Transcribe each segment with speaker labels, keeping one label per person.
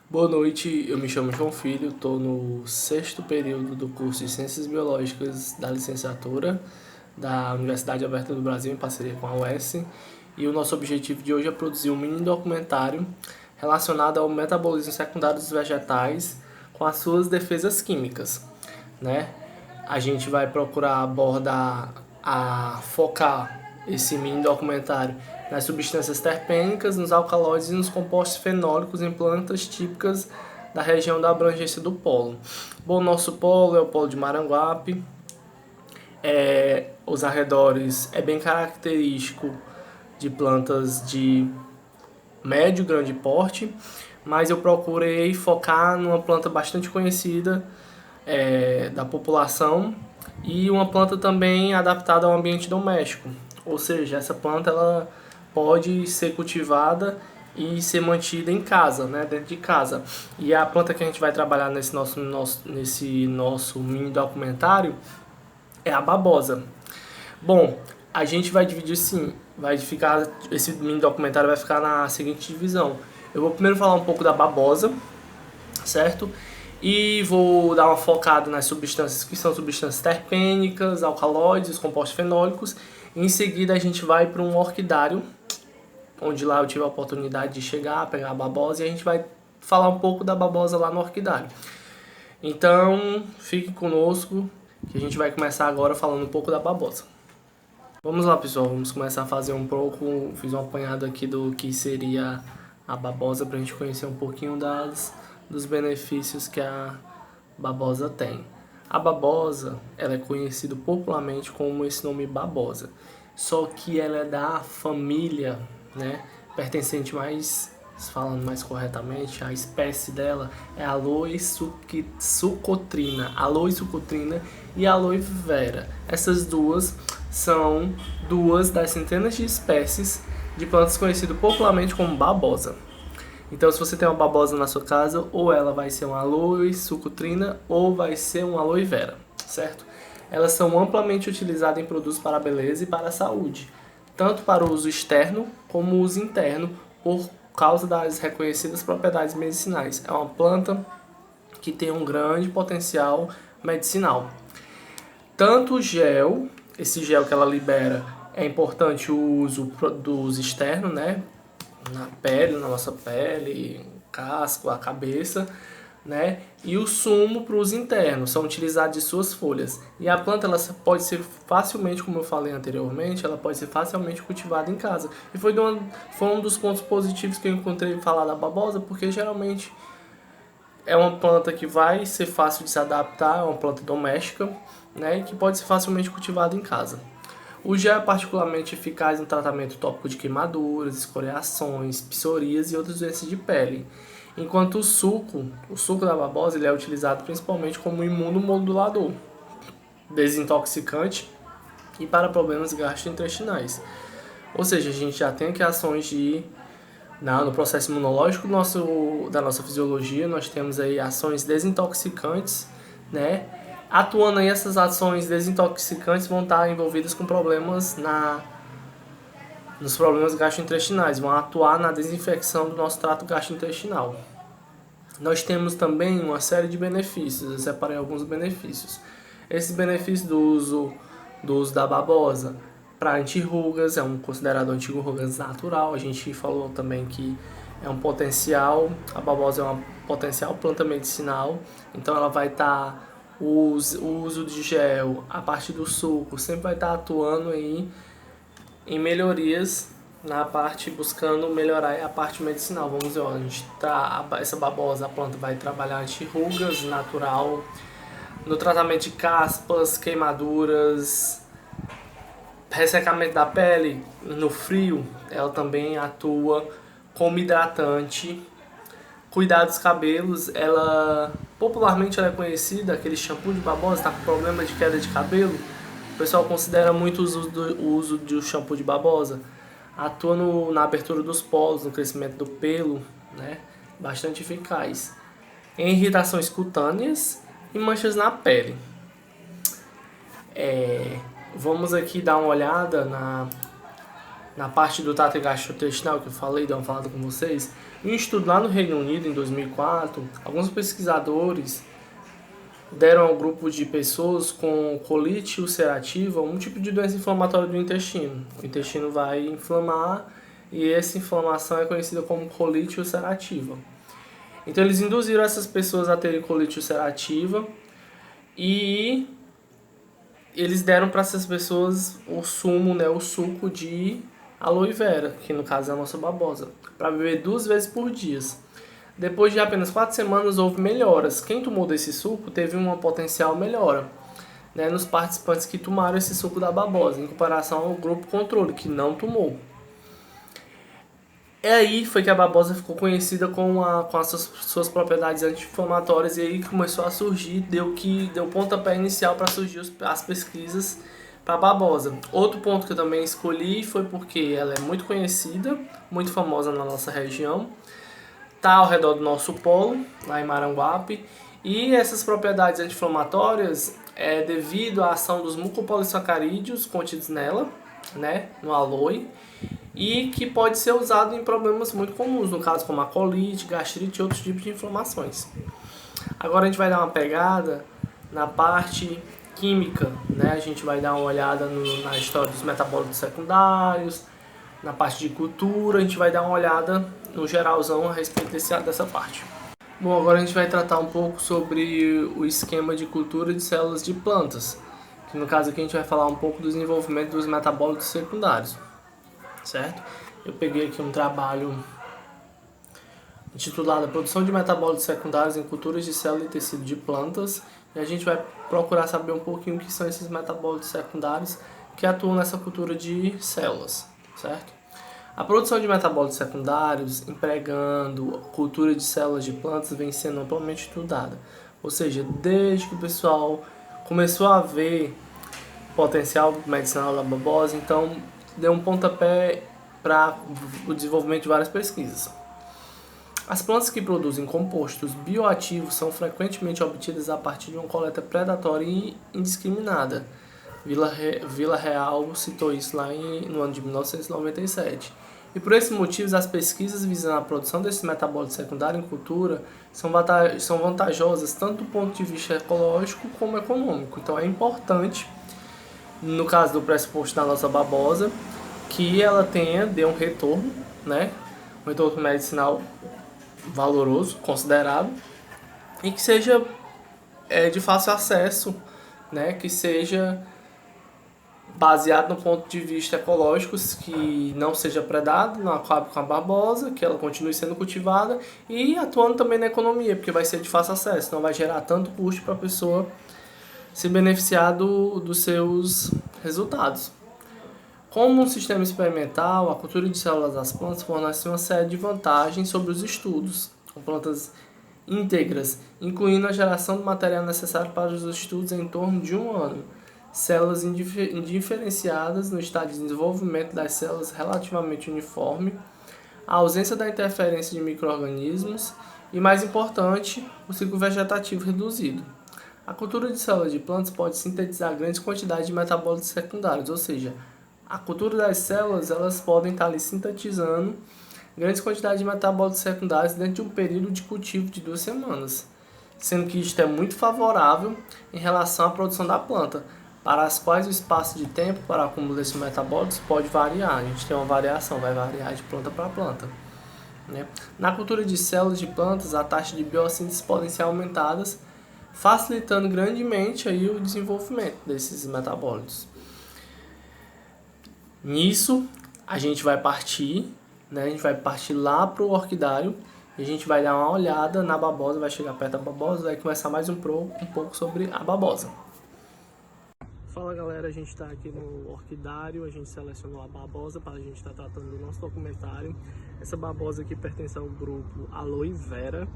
Speaker 1: Boa noite, eu me chamo João Filho, estou no sexto período do curso de Ciências Biológicas da licenciatura da Universidade Aberta do Brasil, em parceria com a UES, e o nosso objetivo de hoje é produzir um mini documentário relacionado ao metabolismo secundário dos vegetais com as suas defesas químicas, né? A gente vai procurar abordar, focar esse mini documentário nas substâncias terpênicas, nos alcaloides e nos compostos fenólicos em plantas típicas da região da abrangência do polo. Bom, nosso polo é o polo de Maranguape. Os arredores é bem característico de plantas de médio, grande porte, mas eu procurei focar numa planta bastante conhecida da população e uma planta também adaptada ao ambiente doméstico. Ou seja, essa planta ela pode ser cultivada e ser mantida em casa, né, dentro de casa. E a planta que a gente vai trabalhar nesse nosso mini documentário é a babosa. Bom, a gente vai dividir sim, esse mini documentário vai ficar na seguinte divisão. Eu vou primeiro falar um pouco da babosa, certo? E vou dar uma focada nas substâncias que são substâncias terpênicas, alcaloides, os compostos fenólicos. Em seguida a gente vai para um orquidário, onde lá eu tive a oportunidade de chegar, pegar a babosa, e a gente vai falar um pouco da babosa lá no orquidário. Então, fique conosco, que a gente vai começar agora falando um pouco da babosa. Vamos lá, pessoal, vamos começar a fazer fiz um apanhado aqui do que seria a babosa para a gente conhecer um pouquinho dos benefícios que a babosa tem. A babosa, ela é conhecida popularmente como esse nome babosa, só que ela é da família, né, pertencente falando mais corretamente, a espécie dela é Aloe sucotrina, Aloe sucotrina e Aloe vera. Essas duas são duas das centenas de espécies de plantas conhecidas popularmente como babosa. Então, se você tem uma babosa na sua casa, ou ela vai ser uma aloe sucotrina ou vai ser uma aloe vera, certo? Elas são amplamente utilizadas em produtos para a beleza e para a saúde, tanto para o uso externo como o uso interno, por causa das reconhecidas propriedades medicinais. É uma planta que tem um grande potencial medicinal. Tanto o gel, esse gel que ela libera, é importante o uso externo, né? Na pele, na nossa pele, casco, a cabeça, né? E o sumo para o uso interno, são utilizados de suas folhas. E a planta ela pode ser facilmente, como eu falei anteriormente, ela pode ser facilmente cultivada em casa. E foi um dos pontos positivos que eu encontrei falar da babosa, porque geralmente é uma planta que vai ser fácil de se adaptar, é uma planta doméstica, né? E que pode ser facilmente cultivada em casa. O gel é particularmente eficaz no tratamento tópico de queimaduras, escoriações, psorias e outras doenças de pele. Enquanto o suco da babosa, ele é utilizado principalmente como imunomodulador, desintoxicante e para problemas gastrointestinais. Ou seja, a gente já tem aqui ações no processo imunológico da nossa fisiologia, nós temos aí ações desintoxicantes, né? Atuando aí, essas ações desintoxicantes vão estar envolvidas com problemas nos problemas gastrointestinais, vão atuar na desinfecção do nosso trato gastrointestinal. Nós temos também uma série de benefícios, eu separei alguns benefícios. Esses benefícios do uso da babosa para anti-rugas, é considerado anti-rugas natural. A gente falou também que a babosa é uma potencial planta medicinal, então ela vai estar o uso de gel, a partir do suco, sempre vai estar atuando aí em melhorias na parte, buscando melhorar a parte medicinal. Vamos ver, essa babosa, a planta vai trabalhar anti-rugas natural, no tratamento de caspas, queimaduras, ressecamento da pele, no frio, ela também atua como hidratante. Cuidar dos cabelos, popularmente ela é conhecida, aquele shampoo de babosa, tá com problema de queda de cabelo, o pessoal considera muito o uso do shampoo de babosa. Atua na abertura dos poros, no crescimento do pelo, né? Bastante eficaz. Em irritações cutâneas e manchas na pele. Vamos aqui dar uma olhada na parte do trato gastrointestinal que eu falei, dei uma falada com vocês, em um estudo lá no Reino Unido, em 2004, alguns pesquisadores deram ao grupo de pessoas com colite ulcerativa um tipo de doença inflamatória do intestino. O intestino vai inflamar e essa inflamação é conhecida como colite ulcerativa. Então eles induziram essas pessoas a terem colite ulcerativa e eles deram para essas pessoas o sumo, né, o suco de aloe vera, que no caso é a nossa babosa, para beber 2 vezes por dia. Depois de apenas 4 semanas houve melhoras. Quem tomou desse suco teve uma potencial melhora, né, nos participantes que tomaram esse suco da babosa, em comparação ao grupo controle, que não tomou. E aí foi que a babosa ficou conhecida com as suas propriedades anti-inflamatórias, e aí começou a surgir, deu pontapé inicial para surgir as pesquisas para a babosa. Outro ponto que eu também escolhi foi porque ela é muito conhecida, muito famosa na nossa região, está ao redor do nosso polo, lá em Maranguape, e essas propriedades anti-inflamatórias é devido à ação dos mucopolissacarídeos contidos nela, né, no aloe, e que pode ser usado em problemas muito comuns, no caso como a colite, gastrite e outros tipos de inflamações. Agora a gente vai dar uma pegada na parte química, né? A gente vai dar uma olhada na história dos metabólitos secundários, na parte de cultura, a gente vai dar uma olhada no geralzão a respeito dessa parte. Bom, agora a gente vai tratar um pouco sobre o esquema de cultura de células de plantas, que no caso aqui a gente vai falar um pouco do desenvolvimento dos metabólitos secundários, certo? Eu peguei aqui um trabalho intitulado A Produção de Metabólitos Secundários em Culturas de Célula e Tecido de Plantas, e a gente vai procurar saber um pouquinho o que são esses metabólitos secundários que atuam nessa cultura de células, certo? A produção de metabólitos secundários empregando cultura de células de plantas vem sendo amplamente estudada, ou seja, desde que o pessoal começou a ver o potencial medicinal da babosa, então deu um pontapé para o desenvolvimento de várias pesquisas. As plantas que produzem compostos bioativos são frequentemente obtidas a partir de uma coleta predatória e indiscriminada. Vila Real citou isso lá no ano de 1997. E por esses motivos, as pesquisas visando a produção desses metabólitos secundários em cultura são vantajosas tanto do ponto de vista ecológico como econômico. Então é importante, no caso do pressuposto da nossa babosa, que ela dê um retorno, né? Um retorno medicinal valoroso, considerado, e que seja de fácil acesso, né? Que seja baseado no ponto de vista ecológico, que não seja predado, não acabe com a babosa, que ela continue sendo cultivada e atuando também na economia, porque vai ser de fácil acesso, não vai gerar tanto custo para a pessoa se beneficiar dos seus resultados. Como um sistema experimental, a cultura de células das plantas fornece uma série de vantagens sobre os estudos com plantas íntegras, incluindo a geração do material necessário para os estudos em torno de 1 ano, células indiferenciadas no estágio de desenvolvimento das células relativamente uniforme, a ausência da interferência de micro-organismos e, mais importante, o ciclo vegetativo reduzido. A cultura de células de plantas pode sintetizar grandes quantidades de metabólitos secundários, ou seja, a cultura das células elas podem estar ali sintetizando grandes quantidades de metabólitos secundários dentro de um período de cultivo de 2 semanas, sendo que isto é muito favorável em relação à produção da planta, para as quais o espaço de tempo para o acúmulo desses metabólitos pode variar. A gente tem uma variação, vai variar de planta para planta, né? Na cultura de células de plantas, a taxa de biossíntese podem ser aumentadas, facilitando grandemente aí o desenvolvimento desses metabólitos. Nisso, a gente vai partir, né? A gente vai partir lá para o orquidário e a gente vai dar uma olhada na babosa, vai chegar perto da babosa, vai conversar mais um pouco sobre a babosa. Fala galera, a gente está aqui no orquidário, a gente selecionou a babosa para a gente estar tratando do nosso documentário. Essa babosa aqui pertence ao grupo Aloe Vera,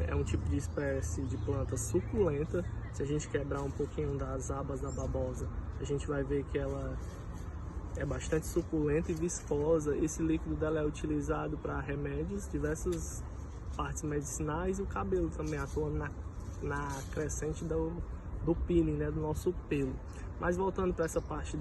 Speaker 1: é um tipo de espécie de planta suculenta. Se a gente quebrar um pouquinho das abas da babosa, a gente vai ver que ela é bastante suculenta e viscosa. Esse líquido dela é utilizado para remédios, diversas partes medicinais, e o cabelo também atuando na crescente do peeling, né, do nosso pelo. Mas voltando para essa parte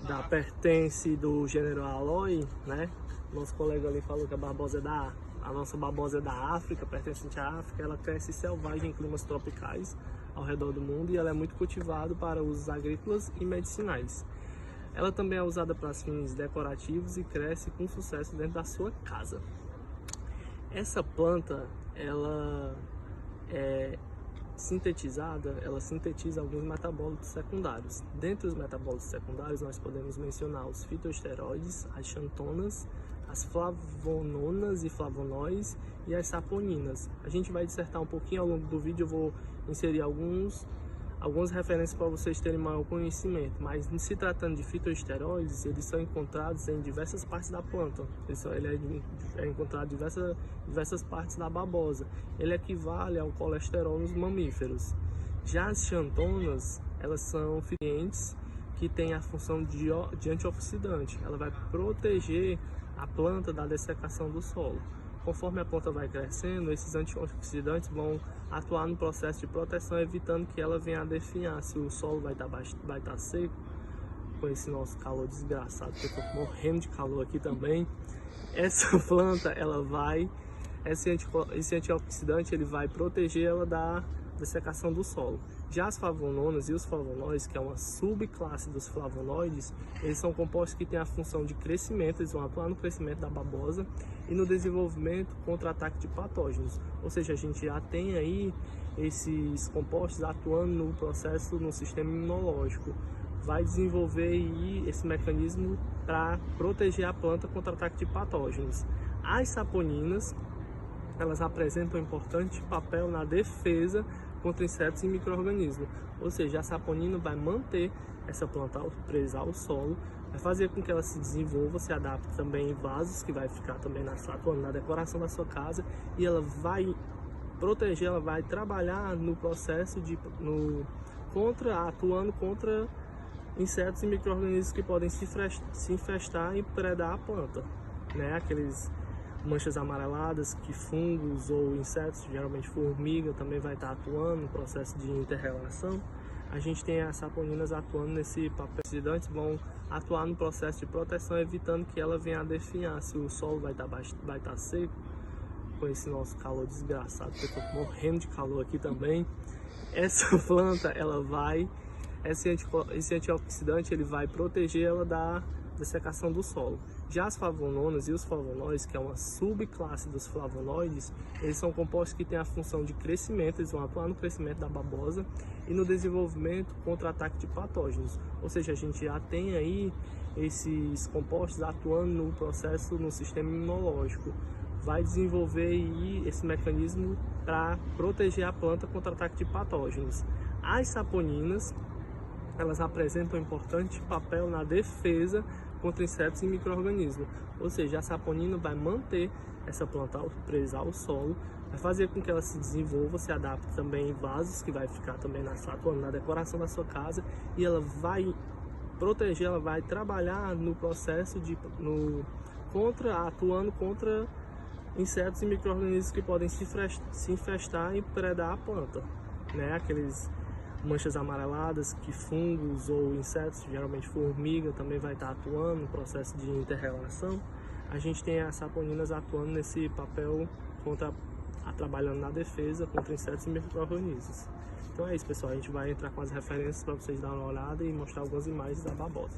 Speaker 1: da pertence do gênero Aloe, né? Nosso colega ali falou que a nossa babosa é da África, pertencente à África. Ela cresce selvagem em climas tropicais ao redor do mundo e ela é muito cultivada para usos agrícolas e medicinais. Ela também é usada para fins decorativos e cresce com sucesso dentro da sua casa. Essa planta, ela é sintetizada, ela sintetiza alguns metabólitos secundários. Dentre os metabólitos secundários, nós podemos mencionar os fitoesteroides, as xantonas, as flavononas e flavonoides e as saponinas. A gente vai dissertar um pouquinho ao longo do vídeo, eu vou inserir algumas referências para vocês terem maior conhecimento, mas se tratando de fitoesteroides, eles são encontrados em diversas partes da planta. Ele é encontrado em diversas partes da babosa. Ele equivale ao colesterol nos mamíferos. Já as xantonas, elas são fitonutrientes que têm a função de antioxidante. Ela vai proteger a planta da dessecação do solo. Conforme a planta vai crescendo, esses antioxidantes vão atuar no processo de proteção, evitando que ela venha a definhar. Se o solo vai estar seco, com esse nosso calor desgraçado, que eu estou morrendo de calor aqui também, essa planta, esse antioxidante, ele vai proteger ela da dessecação do solo. Já as flavononas e os flavonoides, que é uma subclasse dos flavonoides, eles são compostos que têm a função de crescimento, eles vão atuar no crescimento da babosa e no desenvolvimento contra ataque de patógenos. Ou seja, a gente já tem aí esses compostos atuando no processo, no sistema imunológico. Vai desenvolver aí esse mecanismo para proteger a planta contra ataque de patógenos. As saponinas, elas apresentam um importante papel na defesa contra insetos e micro-organismos. Ou seja, a saponina vai manter essa planta presa ao solo, vai fazer com que ela se desenvolva, se adapte também em vasos, que vai ficar também atuando na decoração da sua casa, e ela vai proteger, ela vai trabalhar no processo atuando contra insetos e micro-organismos que podem se infestar e predar a planta, né? Aqueles manchas amareladas que fungos ou insetos, geralmente formiga, também vai estar atuando no processo de interrelação. A gente tem as saponinas atuando nesse papel. Os antioxidantes vão atuar no processo de proteção, evitando que ela venha a definhar. Se o solo vai estar seco, com esse nosso calor desgraçado, que eu estou morrendo de calor aqui também, essa planta, esse antioxidante, ele vai proteger ela da dessecação do solo. Já as flavononas e os flavonoides, que é uma subclasse dos flavonoides, eles são compostos que têm a função de crescimento, eles vão atuar no crescimento da babosa e no desenvolvimento contra ataque de patógenos. Ou seja, a gente já tem aí esses compostos atuando no processo, no sistema imunológico. Vai desenvolver aí esse mecanismo para proteger a planta contra ataque de patógenos. As saponinas, elas apresentam um importante papel na defesa contra insetos e micro-organismos. Ou seja, a saponina vai manter essa planta presa ao solo, vai fazer com que ela se desenvolva, se adapte também em vasos, que vai ficar também atuando na decoração da sua casa, e ela vai proteger, ela vai trabalhar no processo atuando contra insetos e micro-organismos que podem se infestar e predar a planta, né? Aqueles manchas amareladas que fungos ou insetos, geralmente formiga, também vai estar atuando no processo de interrelação. A gente tem as saponinas atuando nesse papel, trabalhando na defesa contra insetos e micro-organismos. Então é isso, pessoal, a gente vai entrar com as referências para vocês darem uma olhada e mostrar algumas imagens da babosa.